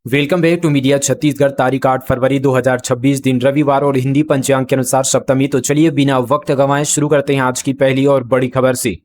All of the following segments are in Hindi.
Welcome back to media Chhattisgarh. तारीख 8 फरवरी 2026 दिन रविवार और हिंदी पंचांग के अनुसार सप्तमी। तो चलिए बिना वक्त गंवाए शुरू करते हैं आज की पहली और बड़ी खबर से।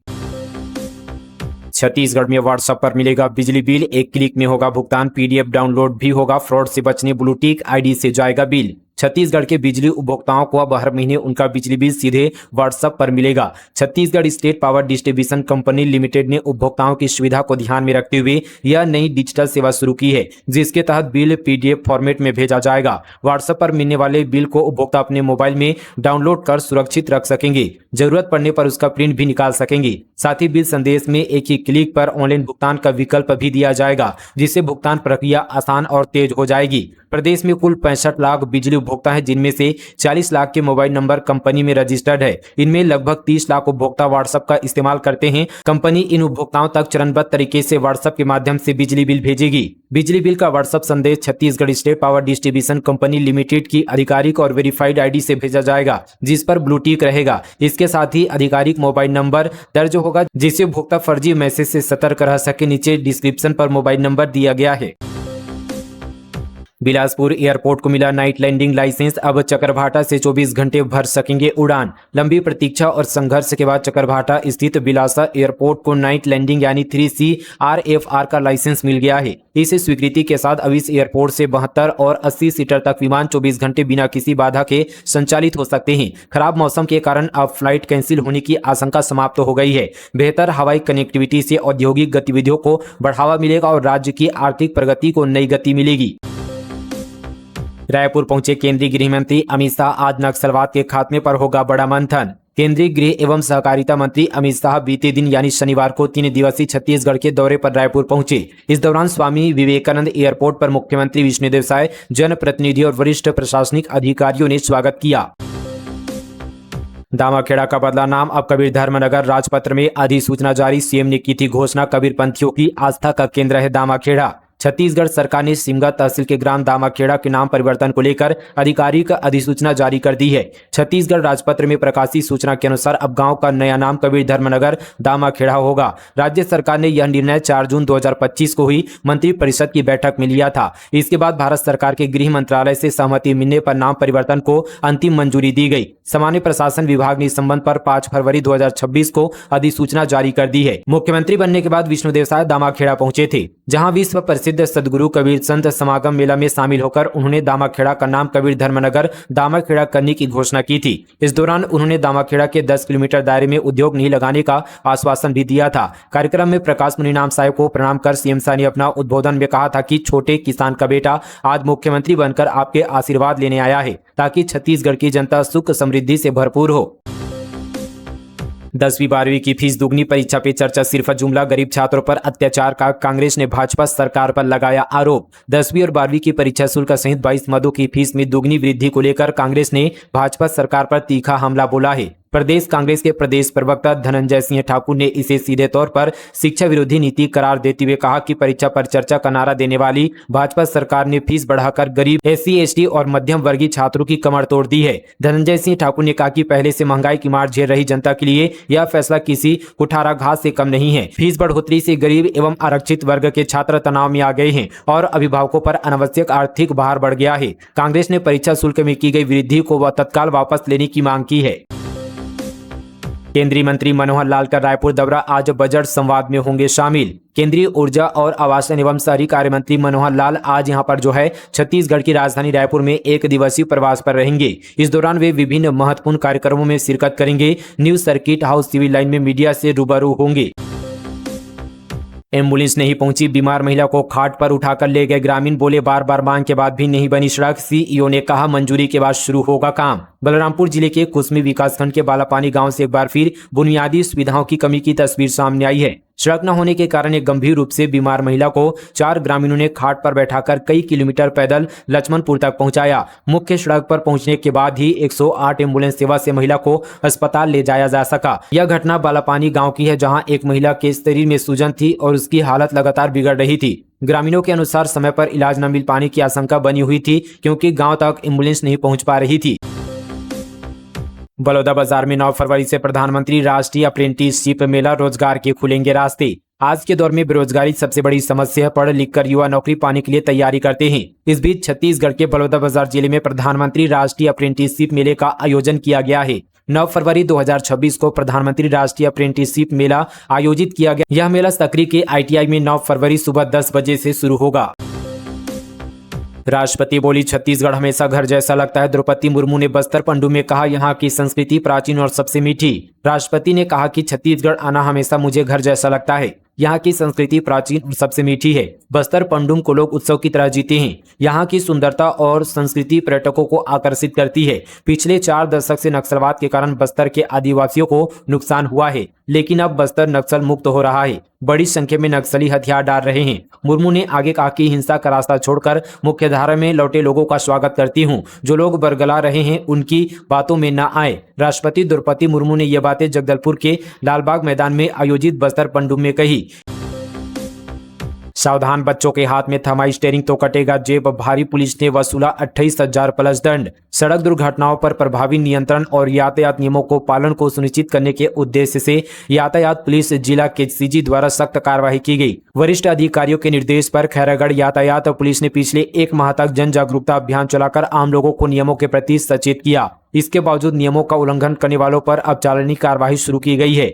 छत्तीसगढ़ में व्हाट्सएप पर मिलेगा बिजली बिल, एक क्लिक में होगा भुगतान, पीडीएफ डाउनलोड भी होगा। फ्रॉड से बचने ब्लूटिक आईडी से जाएगा बिल। छत्तीसगढ़ के बिजली उपभोक्ताओं को अब हर महीने उनका बिजली बिल सीधे व्हाट्सएप पर मिलेगा। Chhattisgarh state power distribution company limited ने उपभोक्ताओं की सुविधा को ध्यान में रखते हुए यह नई डिजिटल सेवा शुरू की है, जिसके तहत बिल पीडीएफ फॉर्मेट में भेजा जाएगा। व्हाट्सएप पर मिलने वाले बिल को उपभोक्ता अपने मोबाइल में डाउनलोड कर सुरक्षित रख सकेंगे। जरूरत पड़ने पर उसका प्रिंट भी निकाल सकेंगे। साथ ही बिल संदेश में एक ही क्लिक पर ऑनलाइन भुगतान का विकल्प भी दिया जाएगा, जिससे भुगतान प्रक्रिया आसान और तेज हो जाएगी। प्रदेश में कुल 65 लाख बिजली उपभोक्ता हैं, जिनमें से 40 लाख के मोबाइल नंबर कंपनी में रजिस्टर्ड है। इनमें लगभग 30 लाख उपभोक्ता व्हाट्सएप का इस्तेमाल करते हैं। कंपनी इन उपभोक्ताओं तक चरणबद्ध तरीके से व्हाट्सएप के माध्यम से बिजली बिल भेजेगी। बिजली बिल का व्हाट्सएप संदेश Chhattisgarh state power distribution company limited की आधिकारिक और वेरीफाइड आईडी से भेजा जाएगा, जिस पर ब्लूटिक रहेगा। इसके साथ ही आधिकारिक मोबाइल नंबर दर्ज होगा, जिससे उपभोक्ता फर्जी मैसेज से सतर्क रह सके। नीचे डिस्क्रिप्शन पर मोबाइल नंबर दिया गया है। बिलासपुर एयरपोर्ट को मिला नाइट लैंडिंग लाइसेंस। अब चकरभाटा से 24 घंटे भर सकेंगे उड़ान। लंबी प्रतीक्षा और संघर्ष के बाद चकरभाटा स्थित बिलासा एयरपोर्ट को नाइट लैंडिंग यानी 3CRFR का लाइसेंस मिल गया है। इस स्वीकृति के साथ अब इस एयरपोर्ट से 72 और 80 सीटर तक विमान 24 घंटे बिना किसी बाधा के संचालित हो सकते हैं। खराब मौसम के कारण अब फ्लाइट कैंसिल होने की आशंका समाप्त हो गई है। बेहतर हवाई कनेक्टिविटी से औद्योगिक गतिविधियों को बढ़ावा मिलेगा और राज्य की आर्थिक प्रगति को नई गति मिलेगी। रायपुर पहुंचे केंद्रीय गृह मंत्री अमित शाह। आज नक्सलवाद के खात्मे पर होगा बड़ा मंथन। केंद्रीय गृह एवं सहकारिता मंत्री अमित शाह बीते दिन यानी शनिवार को 3 दिवसीय छत्तीसगढ़ के दौरे पर रायपुर पहुंचे। इस दौरान स्वामी विवेकानंद एयरपोर्ट पर मुख्यमंत्री विष्णुदेव साय, जनप्रतिनिधि और वरिष्ठ प्रशासनिक अधिकारियों ने स्वागत किया। दामाखेड़ा का बदला नाम, अब कबीर धर्मनगर। राजपत्र में अधिसूचना जारी। सीएम ने की थी घोषणा, कबीरपंथियों की आस्था का केंद्र है दामाखेड़ा। छत्तीसगढ़ सरकार ने सिमगा तहसील के ग्राम दामाखेड़ा के नाम परिवर्तन को लेकर आधिकारिक अधिसूचना जारी कर दी है। छत्तीसगढ़ राजपत्र में प्रकाशित सूचना के अनुसार अब गांव का नया नाम कबीर धर्मनगर दामाखेड़ा होगा। राज्य सरकार ने यह निर्णय 4 जून 2025 को हुई मंत्रिपरिषद की बैठक में लिया था। इसके बाद भारत सरकार के गृह मंत्रालय से सहमति मिलने पर नाम परिवर्तन को अंतिम मंजूरी दी गई। सामान्य प्रशासन विभाग ने इस संबंध पर 5 फरवरी 2026 को अधिसूचना जारी कर दी है। मुख्यमंत्री बनने के बाद विष्णुदेव साय दामाखेड़ा पहुंचे थे, जहां विश्व प्रसिद्ध सदगुरु कबीर संत समागम मेला में शामिल होकर उन्होंने दामाखेड़ा का नाम कबीर धर्मनगर दामाखेड़ा करने की घोषणा की थी। इस दौरान उन्होंने दामाखेड़ा के 10 किलोमीटर दायरे में उद्योग नहीं लगाने का आश्वासन भी दिया था। कार्यक्रम में प्रकाश मुनिनाम साहब को प्रणाम कर सीएम साहब ने अपना उद्बोधन में कहा था कि छोटे किसान का बेटा आज मुख्यमंत्री बनकर आपके आशीर्वाद लेने आया है, ताकि छत्तीसगढ़ की जनता सुख समृद्धि से भरपूर हो। 10वीं 12वीं की फीस दुगनी, परीक्षा पे चर्चा सिर्फ जुमला। गरीब छात्रों पर अत्याचार का कांग्रेस ने भाजपा सरकार पर लगाया आरोप। 10वीं और 12वीं की परीक्षा शुल्क सहित 22 मदों की फीस में दुगनी वृद्धि को लेकर कांग्रेस ने भाजपा सरकार पर तीखा हमला बोला है। प्रदेश कांग्रेस के प्रदेश प्रवक्ता धनंजय सिंह ठाकुर ने इसे सीधे तौर पर शिक्षा विरोधी नीति करार देते हुए कहा कि परीक्षा पर चर्चा का नारा देने वाली भाजपा सरकार ने फीस बढ़ाकर गरीब SC ST और मध्यम वर्गीय छात्रों की कमर तोड़ दी है। धनंजय सिंह ठाकुर ने कहा कि पहले से महंगाई की मार झेल रही जनता के लिए यह फैसला किसी कुठाराघात से कम नहीं है। फीस बढ़ोतरी से गरीब एवं आरक्षित वर्ग के छात्र तनाव में आ गए हैं और अभिभावकों पर अनावश्यक आर्थिक भार बढ़ गया है। कांग्रेस ने परीक्षा शुल्क में की गई वृद्धि को तत्काल वापस लेने की मांग की है। केंद्रीय मंत्री मनोहर लाल का रायपुर दौरा, आज बजट संवाद में होंगे शामिल। केंद्रीय ऊर्जा और आवासन एवं शहरी कार्य मंत्री मनोहर लाल आज यहां पर छत्तीसगढ़ की राजधानी रायपुर में 1 दिवसीय प्रवास पर रहेंगे। इस दौरान वे विभिन्न महत्वपूर्ण कार्यक्रमों में शिरकत करेंगे। New circuit house civil line में मीडिया से रूबरू होंगे। एम्बुलेंस नहीं पहुंची, बीमार महिला को खाट पर उठाकर ले गए ग्रामीण। बोले बार बार मांग के बाद भी नहीं बनी सड़क। CEO ने कहा मंजूरी के बाद शुरू होगा काम। बलरामपुर जिले के कुसमी विकासखंड के बालापानी गांव से एक बार फिर बुनियादी सुविधाओं की कमी की तस्वीर सामने आई है। सड़क न होने के कारण एक गंभीर रूप से बीमार महिला को 4 ग्रामीणों ने खाट पर बैठाकर कई किलोमीटर पैदल लक्ष्मणपुर तक पहुंचाया। मुख्य सड़क पर पहुंचने के बाद ही 108 एम्बुलेंस सेवा से महिला को अस्पताल ले जाया जा सका। यह घटना बालापानी गांव की है, जहां एक महिला के शरीर में सूजन थी और उसकी हालत लगातार बिगड़ रही थी। ग्रामीणों के अनुसार समय पर इलाज न मिल पाने की आशंका बनी हुई थी, क्योंकि गाँव तक एम्बुलेंस नहीं पहुँच पा रही थी। बलौदाबाजार में 9 फरवरी से प्रधानमंत्री राष्ट्रीय अप्रेंटिसशिप मेला, रोजगार के खुलेंगे रास्ते। आज के दौर में बेरोजगारी सबसे बड़ी समस्या है। पढ़ लिख कर युवा नौकरी पाने के लिए तैयारी करते हैं। इस बीच छत्तीसगढ़ के बलौदाबाजार जिले में प्रधानमंत्री राष्ट्रीय अप्रेंटिसशिप मेले का आयोजन किया गया है। 9 फरवरी 2026 को प्रधानमंत्री राष्ट्रीय अप्रेंटिसशिप मेला आयोजित किया गया। यह मेला सकरी के ITI में 9 फरवरी सुबह 10 बजे से शुरू होगा। राष्ट्रपति बोली, छत्तीसगढ़ हमेशा घर जैसा लगता है। द्रौपदी मुर्मू ने बस्तर पंडू में कहा, यहाँ की संस्कृति प्राचीन और सबसे मीठी। राष्ट्रपति ने कहा कि छत्तीसगढ़ आना हमेशा मुझे घर जैसा लगता है। यहाँ की संस्कृति प्राचीन और सबसे मीठी है। बस्तर पंडुम को लोग उत्सव की तरह जीते हैं। यहाँ की सुंदरता और संस्कृति पर्यटकों को आकर्षित करती है। पिछले 4 दशक से नक्सलवाद के कारण बस्तर के आदिवासियों को नुकसान हुआ है, लेकिन अब बस्तर नक्सल मुक्त हो रहा है। बड़ी संख्या में नक्सली हथियार डाल रहे हैं। मुर्मू ने आगे कहा कि हिंसा का रास्ता छोड़कर मुख्यधारा में लौटे लोगों का स्वागत करती हूँ। जो लोग बरगला रहे हैं उनकी बातों में न आए। राष्ट्रपति द्रौपदी मुर्मू ने यह बातें जगदलपुर के लालबाग मैदान में आयोजित बस्तर पंडुम में कही। सावधान, बच्चों के हाथ में थमा स्टीयरिंग तो कटेगा जेब। भारी पुलिस ने वसूला 28,000 प्लस दंड। सड़क दुर्घटनाओं पर प्रभावी नियंत्रण और यातायात नियमों को पालन को सुनिश्चित करने के उद्देश्य से यातायात पुलिस जिला के CG द्वारा सख्त कार्रवाई की गई। वरिष्ठ अधिकारियों के निर्देश पर खैरागढ़ यातायात पुलिस ने पिछले 1 माह तक जन जागरूकता अभियान चलाकर आम लोगों को नियमों के प्रति सचेत किया। इसके बावजूद नियमों का उल्लंघन करने वालों पर अब चालानी कार्रवाई शुरू की गई है।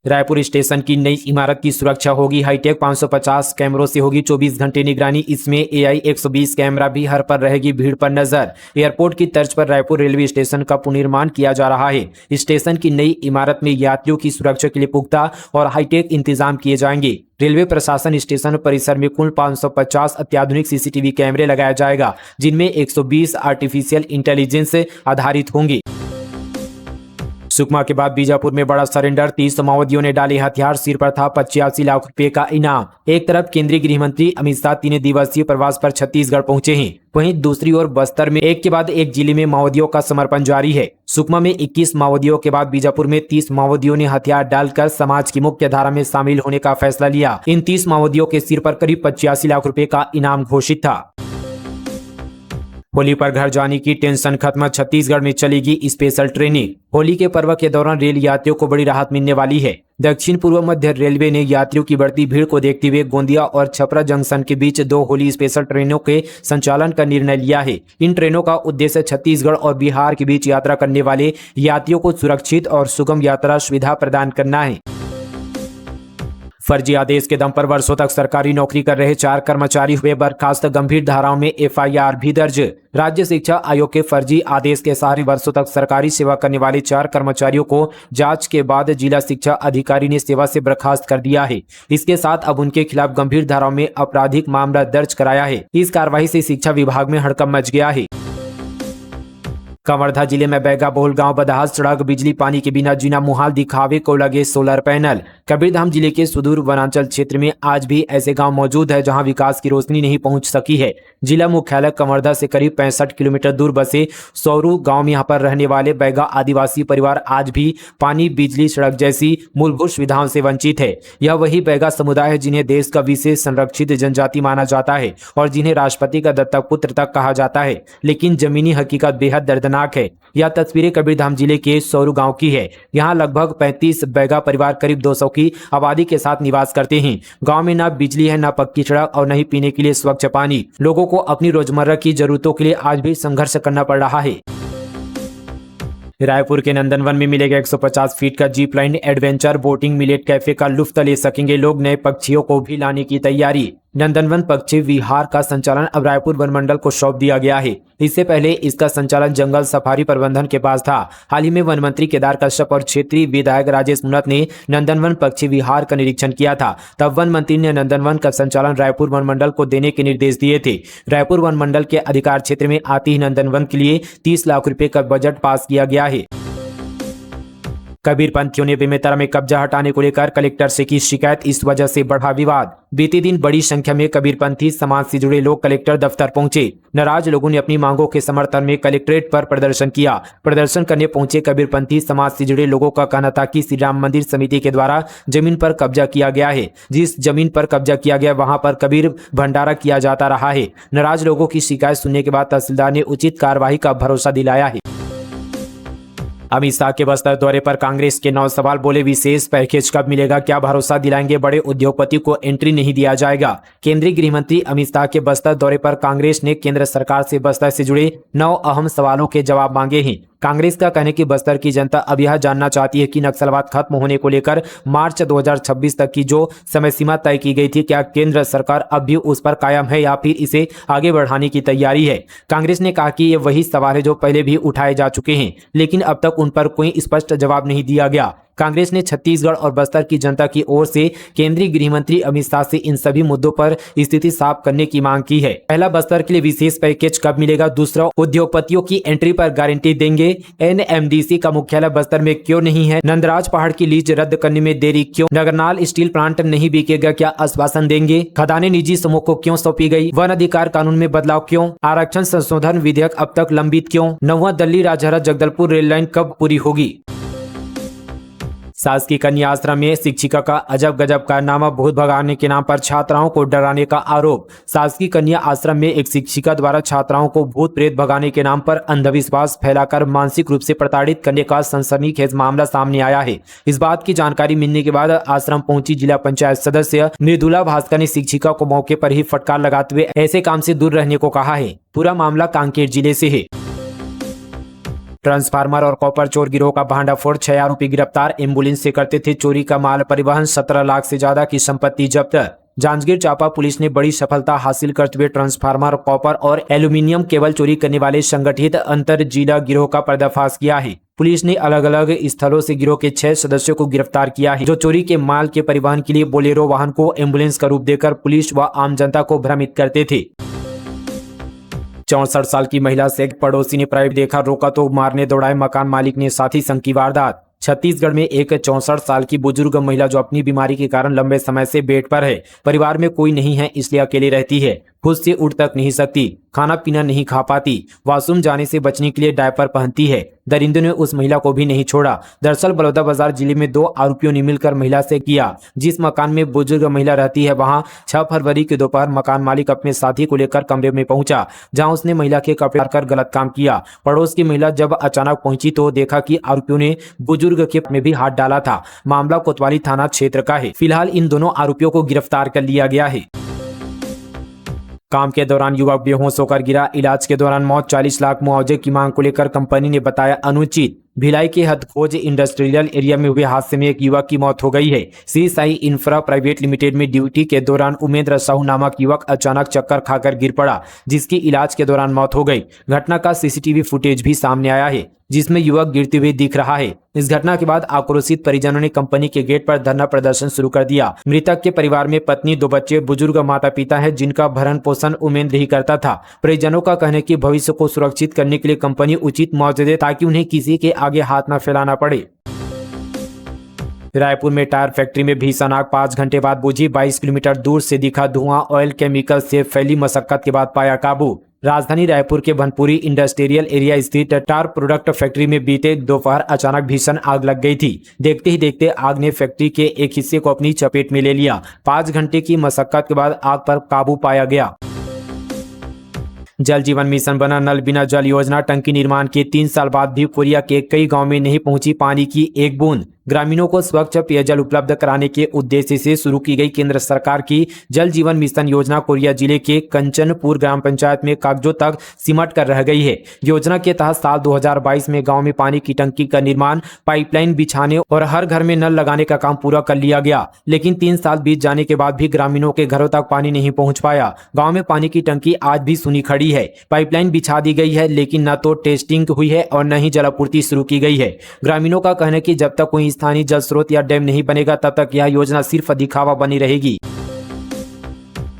रायपुर स्टेशन की नई इमारत की सुरक्षा होगी हाईटेक। 550 कैमरों से होगी 24 घंटे निगरानी। इसमें AI 120 कैमरा भी हर पर रहेगी भीड़ पर नजर। एयरपोर्ट की तर्ज पर रायपुर रेलवे स्टेशन का पुनर्निर्माण किया जा रहा है। स्टेशन की नई इमारत में यात्रियों की सुरक्षा के लिए पुख्ता और हाईटेक इंतजाम किए जाएंगे। रेलवे प्रशासन स्टेशन परिसर में कुल 550 अत्याधुनिक CCTV कैमरे लगाया जाएगा, जिनमें 120 आर्टिफिशियल इंटेलिजेंस आधारित होंगे। सुकमा के बाद बीजापुर में बड़ा सरेंडर। 30 माओवादियों ने डाले हथियार। सिर पर था 85 लाख रुपए का इनाम। एक तरफ केंद्रीय गृह मंत्री अमित शाह 3 दिवसीय प्रवास पर छत्तीसगढ़ पहुंचे हैं, वहीं दूसरी ओर बस्तर में एक के बाद एक जिले में माओवादियों का समर्पण जारी है। सुकमा में 21 माओवादियों के बाद बीजापुर में 30 माओवादियों ने हथियार डालकर समाज की मुख्य धारा में शामिल होने का फैसला लिया। इन 30 माओवादियों के सिर पर करीब 85 लाख रुपए का इनाम घोषित था। होली पर घर जाने की टेंशन खत्म। छत्तीसगढ़ में चलेगी स्पेशल ट्रेनें। होली के पर्व के दौरान रेल यात्रियों को बड़ी राहत मिलने वाली है। दक्षिण पूर्व मध्य रेलवे ने यात्रियों की बढ़ती भीड़ को देखते हुए गोंदिया और छपरा जंक्शन के बीच 2 होली स्पेशल ट्रेनों के संचालन का निर्णय लिया है। इन ट्रेनों का उद्देश्य छत्तीसगढ़ और बिहार के बीच यात्रा करने वाले यात्रियों को सुरक्षित और सुगम यात्रा सुविधा प्रदान करना है। फर्जी आदेश के दम पर वर्षों तक सरकारी नौकरी कर रहे 4 कर्मचारी हुए बर्खास्त। गंभीर धाराओं में FIR भी दर्ज। राज्य शिक्षा आयोग के फर्जी आदेश के सहारे वर्षों तक सरकारी सेवा करने वाले 4 कर्मचारियों को जांच के बाद जिला शिक्षा अधिकारी ने सेवा से बर्खास्त कर दिया है। इसके साथ अब उनके खिलाफ गंभीर धाराओं में आपराधिक मामला दर्ज कराया है। इस कार्रवाई से शिक्षा विभाग में हड़कंप मच गया है। कवर्धा जिले में बैगा बहुल गांव बदहाल सड़क, बिजली पानी के बिना जीना मुहाल, दिखावे को लगे सोलर पैनल। कबीरधाम जिले के सुदूर वनांचल क्षेत्र में आज भी ऐसे गांव मौजूद है जहां विकास की रोशनी नहीं पहुंच सकी है। जिला मुख्यालय कवर्धा से करीब 65 किलोमीटर दूर बसे सौरू गांव में यहां पर रहने वाले बैगा आदिवासी परिवार आज भी पानी, बिजली, सड़क जैसी मूलभूत सुविधाओं से वंचित है। यह वही बैगा समुदाय है जिन्हें देश का विशेष संरक्षित जनजाति माना जाता है और जिन्हें राष्ट्रपति का दत्तक पुत्र तक कहा जाता है, लेकिन जमीनी हकीकत बेहद दर्दनाक है। यह तस्वीरें कबीरधाम जिले के सौरू गांव की है। यहाँ लगभग 35 बैगा परिवार करीब 200 की आबादी के साथ निवास करते हैं। गांव में न बिजली है, न पक्की सड़क और न ही पीने के लिए स्वच्छ पानी। लोगों को अपनी रोजमर्रा की जरूरतों के लिए आज भी संघर्ष करना पड़ रहा है। रायपुर के नंदनवन में मिलेगा 150 फीट का jeep line adventure boating, millet cafe का लुत्फ ले सकेंगे लोग। नए पक्षियों को भी लाने की तैयारी। नंदनवन पक्षी विहार का संचालन अब रायपुर वन मंडल को सौंप दिया गया है। इससे पहले इसका संचालन जंगल सफारी प्रबंधन के पास था। हाल ही में वन मंत्री केदार कश्यप और क्षेत्रीय विधायक राजेश मुनत ने नंदनवन पक्षी विहार का निरीक्षण किया था। तब वन मंत्री ने नंदनवन का संचालन रायपुर वन मंडल को देने के निर्देश दिए थे। रायपुर वन मंडल के अधिकार क्षेत्र में आते ही नंदनवन के लिए 30 लाख रुपए का बजट पास किया गया है। कबीरपंथियों ने बेमेतरा में कब्जा हटाने को लेकर कलेक्टर से की शिकायत, इस वजह से बढ़ा विवाद। बीते दिन बड़ी संख्या में कबीरपंथी समाज से जुड़े लोग कलेक्टर दफ्तर पहुंचे। नाराज लोगों ने अपनी मांगों के समर्थन में कलेक्ट्रेट पर प्रदर्शन किया। प्रदर्शन करने पहुंचे कबीरपंथी समाज से जुड़े लोगों का कहना था कि श्री राम मंदिर समिति के द्वारा जमीन पर कब्जा किया गया है। जिस जमीन पर कब्जा किया गया वहां पर कबीर भंडारा किया जाता रहा है। नाराज लोगों की शिकायत सुनने के बाद तहसीलदार ने उचित कार्रवाई का भरोसा दिलाया है। अमित शाह के बस्तर दौरे पर कांग्रेस के 9 सवाल, बोले विशेष पैकेज कब मिलेगा, क्या भरोसा दिलाएंगे, बड़े उद्योगपति को एंट्री नहीं दिया जाएगा। केंद्रीय गृह मंत्री अमित शाह के बस्तर दौरे पर कांग्रेस ने केंद्र सरकार से बस्तर से जुड़े 9 अहम सवालों के जवाब मांगे हैं। कांग्रेस का कहना है कि बस्तर की जनता अब यह जानना चाहती है कि नक्सलवाद खत्म होने को लेकर मार्च 2026 तक की जो समय सीमा तय की गई थी, क्या केंद्र सरकार अब भी उस पर कायम है या फिर इसे आगे बढ़ाने की तैयारी है। कांग्रेस ने कहा कि ये वही सवाल है जो पहले भी उठाए जा चुके हैं, लेकिन अब तक उन पर कोई स्पष्ट जवाब नहीं दिया गया। कांग्रेस ने छत्तीसगढ़ और बस्तर की जनता की ओर से केंद्रीय गृह मंत्री अमित शाह से इन सभी मुद्दों पर स्थिति साफ करने की मांग की है। पहला, बस्तर के लिए विशेष पैकेज कब मिलेगा। दूसरा, उद्योगपतियों की एंट्री पर गारंटी देंगे। एनएमडीसी का मुख्यालय बस्तर में क्यों नहीं है। नंदराज पहाड़ की लीज रद्द करने में देरी क्यों। नगरनाल स्टील प्लांट नहीं बिकेगा, क्या आश्वासन देंगे। खदानें निजी समूह को क्यों सौंपी गई। वन अधिकार कानून में बदलाव क्यों। आरक्षण संशोधन विधेयक अब तक लंबित क्यों। 9वां दिल्ली राजहरा जगदलपुर रेल लाइन कब पूरी होगी। शासकीय कन्या आश्रम में शिक्षिका का अजब गजब कारनामा, भूत भगाने के नाम पर छात्राओं को डराने का आरोप। शासकीय कन्या आश्रम में एक शिक्षिका द्वारा छात्राओं को भूत प्रेत भगाने के नाम पर अंधविश्वास फैलाकर मानसिक रूप से प्रताड़ित करने का सनसनीखेज मामला सामने आया है। इस बात की जानकारी मिलने के बाद आश्रम पहुंची जिला पंचायत सदस्य मृदुला भास्कर ने शिक्षिका को मौके पर ही फटकार लगाते हुए ऐसे काम से दूर रहने को कहा है। पूरा मामला कांकेर जिले से है। ट्रांसफार्मर और कॉपर चोर गिरोह का भांडाफोड़, 6 आरोपी गिरफ्तार। एम्बुलेंस से करते थे चोरी का माल परिवहन, 17 लाख से ज्यादा की संपत्ति जब्त। जांजगीर चांपा पुलिस ने बड़ी सफलता हासिल करते हुए ट्रांसफार्मर, कॉपर और एल्यूमिनियम केबल चोरी करने वाले संगठित अंतर जिला गिरोह का पर्दाफाश किया है। पुलिस ने अलग अलग स्थलों से गिरोह के 6 सदस्यों को गिरफ्तार किया है, जो चोरी के माल के परिवहन के लिए बोलेरो वाहन को एम्बुलेंस का रूप देकर पुलिस व आम जनता को भ्रमित करते थे। 64 साल की महिला से पड़ोसी ने प्राइवेट देखा, रोका तो मारने दौड़ाए, मकान मालिक ने साथी संग की वारदात। छत्तीसगढ़ में एक 64 साल की बुजुर्ग महिला जो अपनी बीमारी के कारण लंबे समय से बेड पर है, परिवार में कोई नहीं है इसलिए अकेले रहती है, खुद से उठ तक नहीं सकती, खाना पीना नहीं खा पाती, वॉशरूम जाने से बचने के लिए डायपर पहनती है। दरिंदों ने उस महिला को भी नहीं छोड़ा। दरअसल बलौदाबाजार जिले में 2 आरोपियों ने मिलकर महिला से किया। जिस मकान में बुजुर्ग महिला रहती है वहां 6 फरवरी की दोपहर मकान मालिक अपने साथी को लेकर कमरे में पहुंचा, जहां उसने महिला के कपड़े उतारकर गलत काम किया। पड़ोस की महिला जब अचानक पहुंची तो देखा कि आरोपियों ने बुजुर्ग के में भी हाथ डाला था। मामला कोतवाली थाना क्षेत्र का है। फिलहाल इन दोनों आरोपियों को गिरफ्तार कर लिया गया है। काम के दौरान युवक बेहोश होकर गिरा, इलाज के दौरान मौत, 40 लाख मुआवजे की मांग को लेकर कंपनी ने बताया अनुचित। भिलाई के हथखोज इंडस्ट्रियल एरिया में हुए हादसे में एक युवक की मौत हो गई है। Shri Sai infra private limited में ड्यूटी के दौरान उमेंद्र साहू नामक युवक अचानक चक्कर खाकर गिर पड़ा, जिसकी इलाज के दौरान मौत हो गई। घटना का सीसीटीवी फुटेज भी सामने आया है, जिसमें युवक गिरते हुए दिख रहा है। इस घटना के बाद आक्रोशित परिजनों ने कंपनी के गेट पर धरना प्रदर्शन शुरू कर दिया। मृतक के परिवार में पत्नी, 2 बच्चे, बुजुर्ग माता पिता हैं, जिनका भरण पोषण उमेंद्र ही करता था। परिजनों का कहना है कि भविष्य को सुरक्षित करने के लिए कंपनी उचित मुआवजा दे ताकि उन्हें किसी के आगे हाथ न फैलाना पड़े। रायपुर में टायर फैक्ट्री में भीषण आग, 5 घंटे बाद बुझी। 22 किलोमीटर दूर से दिखा धुआं, ऑयल केमिकल से फैली मशक्कत के बाद पाया काबू। राजधानी रायपुर के भनपुरी इंडस्ट्रियल एरिया स्थित टायर प्रोडक्ट फैक्ट्री में बीते दोपहर अचानक भीषण आग लग गई थी। देखते ही देखते आग ने फैक्ट्री के एक हिस्से को अपनी चपेट में ले लिया। 5 घंटे की मशक्कत के बाद आग पर काबू पाया गया। जल जीवन मिशन बना नल बिना जल योजना, टंकी निर्माण के 3 साल बाद भी कोरिया के कई गांव में नहीं पहुंची पानी की एक बूंद। ग्रामीणों को स्वच्छ पेयजल उपलब्ध कराने के उद्देश्य से शुरू की गई केंद्र सरकार की जल जीवन मिशन योजना कोरिया जिले के कंचनपुर ग्राम पंचायत में कागजों तक सिमट कर रह गई है। योजना के तहत साल 2022 में गांव में पानी की टंकी का निर्माण, पाइपलाइन बिछाने और हर घर में नल लगाने का काम पूरा कर लिया गया, लेकिन 3 साल बीत जाने के बाद भी ग्रामीणों के घरों तक पानी नहीं पहुंच पाया। गाँव में पानी की टंकी आज भी सूनी खड़ी है। पाइपलाइन बिछा दी गई है, लेकिन न तो टेस्टिंग हुई है और न ही जलापूर्ति शुरू की गई है। ग्रामीणों का कहना है कि जब तक कोई स्थानीय जल स्रोत या डैम नहीं बनेगा तब तक यह योजना सिर्फ दिखावा बनी रहेगी।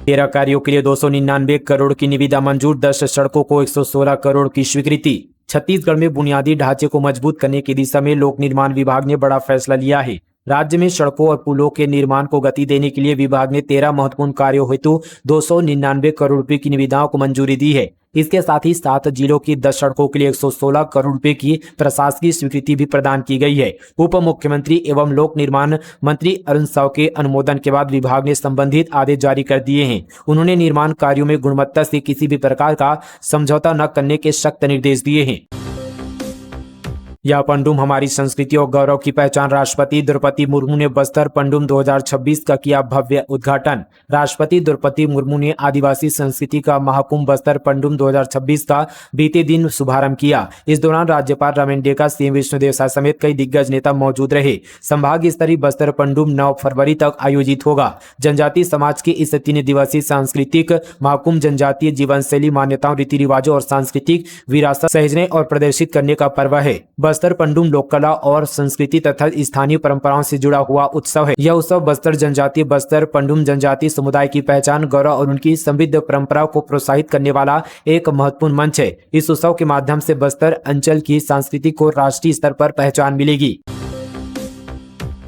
13 कार्यों के लिए 299 करोड़ की निविदा मंजूर, 10 सड़कों को 116 करोड़ की स्वीकृति। छत्तीसगढ़ में बुनियादी ढांचे को मजबूत करने की दिशा में लोक निर्माण विभाग ने बड़ा फैसला लिया है। राज्य में सड़कों और पुलों के निर्माण को गति देने के लिए विभाग ने 13 महत्वपूर्ण कार्यों हेतु 299 करोड़ रुपए की निविदाओं को मंजूरी दी है। इसके साथ ही 7 जिलों की 10 सड़कों के लिए 116 करोड़ रुपए की प्रशासकीय स्वीकृति भी प्रदान की गई है। उप मुख्यमंत्री एवं लोक निर्माण मंत्री अरुण साव के अनुमोदन के बाद विभाग ने संबंधित आदेश जारी कर दिए हैं। उन्होंने निर्माण कार्यों में गुणवत्ता से किसी भी प्रकार का समझौता न करने के सख्त निर्देश दिए हैं। यह पंडुम हमारी संस्कृति और गौरव की पहचान। राष्ट्रपति द्रौपदी मुर्मू ने बस्तर पंडुम 2026 का किया भव्य उद्घाटन। राष्ट्रपति द्रौपदी मुर्मू ने आदिवासी संस्कृति का महाकुंभ बस्तर पंडुम 2026 का बीते दिन शुभारंभ किया। इस दौरान राज्यपाल रमेन डेका, सीएम विष्णुदेव साय समेत कई दिग्गज नेता मौजूद रहे। संभाग स्तरीय बस्तर पंडुम 9 फरवरी तक आयोजित होगा। जनजातीय समाज के इस 3 दिवसीय सांस्कृतिक महाकुंभ जनजातीय जीवन शैली, मान्यताओं, रीति रिवाजों और सांस्कृतिक विरासत सहेजने और प्रदर्शित करने का पर्व है। बस्तर पंडुम लोक कला और संस्कृति तथा स्थानीय परंपराओं से जुड़ा हुआ उत्सव है। यह उत्सव बस्तर जनजातीय, बस्तर पंडुम जनजातीय समुदाय की पहचान, गौरव और उनकी समृद्ध परंपराओं को प्रोत्साहित करने वाला एक महत्वपूर्ण मंच है। इस उत्सव के माध्यम से बस्तर अंचल की संस्कृति को राष्ट्रीय स्तर पर पहचान मिलेगी।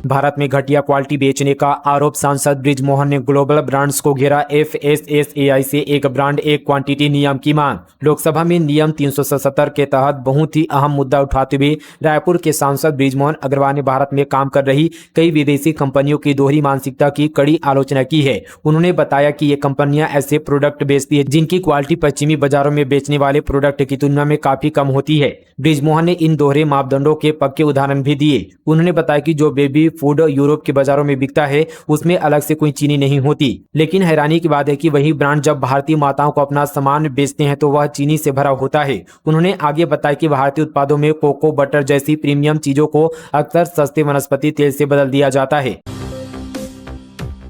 भारत में घटिया क्वालिटी बेचने का आरोप, सांसद बृजमोहन ने ग्लोबल ब्रांड्स को घेरा। FSSAI से एक ब्रांड एक क्वांटिटी नियम की मांग। लोकसभा में नियम 377 के तहत बहुत ही अहम मुद्दा उठाते हुए रायपुर के सांसद बृजमोहन अग्रवाल ने भारत में काम कर रही कई विदेशी कंपनियों की दोहरी मानसिकता की कड़ी आलोचना की है। उन्होंने बताया कि ये कंपनियां ऐसे प्रोडक्ट बेचती है जिनकी क्वालिटी पश्चिमी बाजारों में बेचने वाले प्रोडक्ट की तुलना में काफी कम होती है। बृजमोहन ने इन दोहरे मापदंडों के पक्के उदाहरण भी दिए। उन्होंने बताया कि जो बेबी फूड यूरोप के बाजारों में बिकता है उसमें अलग से कोई चीनी नहीं होती, लेकिन हैरानी की बात है कि वही ब्रांड जब भारतीय माताओं को अपना सामान बेचते हैं तो वह चीनी से भरा होता है। उन्होंने आगे बताया कि भारतीय उत्पादों में कोको बटर जैसी प्रीमियम चीजों को अक्सर सस्ते वनस्पति तेल से बदल दिया जाता है।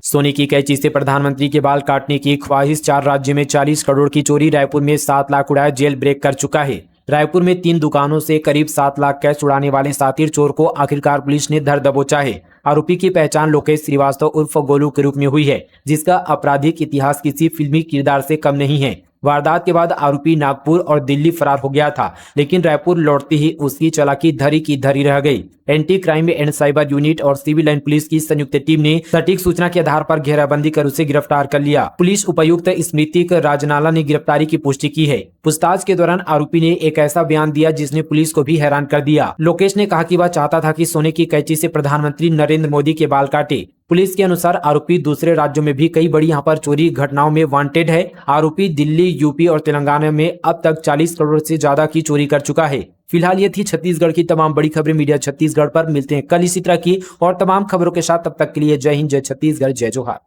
सोने की कैंची से प्रधानमंत्री के बाल काटने की ख्वाहिश, 4 राज्यों में 40 करोड़ की चोरी, रायपुर में 7 लाख उड़ाए, जेल ब्रेक कर चुका है। रायपुर में 3 दुकानों से करीब 7 लाख कैश उड़ाने वाले सातिर चोर को आखिरकार पुलिस ने धर दबोचा है। आरोपी की पहचान लोकेश श्रीवास्तव उर्फ गोलू के रूप में हुई है, जिसका आपराधिक इतिहास किसी फिल्मी किरदार से कम नहीं है। वारदात के बाद आरोपी नागपुर और दिल्ली फरार हो गया था, लेकिन रायपुर लौटते ही उसकी चालाकी धरी की धरी रह गई। Anti crime and cyber unit और सिविल लाइन पुलिस की संयुक्त टीम ने सटीक सूचना के आधार पर घेराबंदी कर उसे गिरफ्तार कर लिया। पुलिस उपायुक्त स्मृतिक राजनाला ने गिरफ्तारी की पुष्टि की है। पूछताछ के दौरान आरोपी ने एक ऐसा बयान दिया जिसने पुलिस को भी हैरान कर दिया। लोकेश ने कहा कि वह चाहता था कि सोने की कैंची से प्रधानमंत्री नरेंद्र मोदी के बाल काटे। पुलिस के अनुसार आरोपी दूसरे राज्यों में भी कई बड़ी यहाँ पर चोरी घटनाओं में वांटेड है। आरोपी दिल्ली, यूपी और तेलंगाना में अब तक 40 करोड़ से ज्यादा की चोरी कर चुका है। फिलहाल ये थी छत्तीसगढ़ की तमाम बड़ी खबरें मीडिया छत्तीसगढ़ पर। मिलते हैं कल इसी तरह की और तमाम खबरों के साथ, तब तक के लिए जय हिंद, जय छत्तीसगढ़, जय जोहार।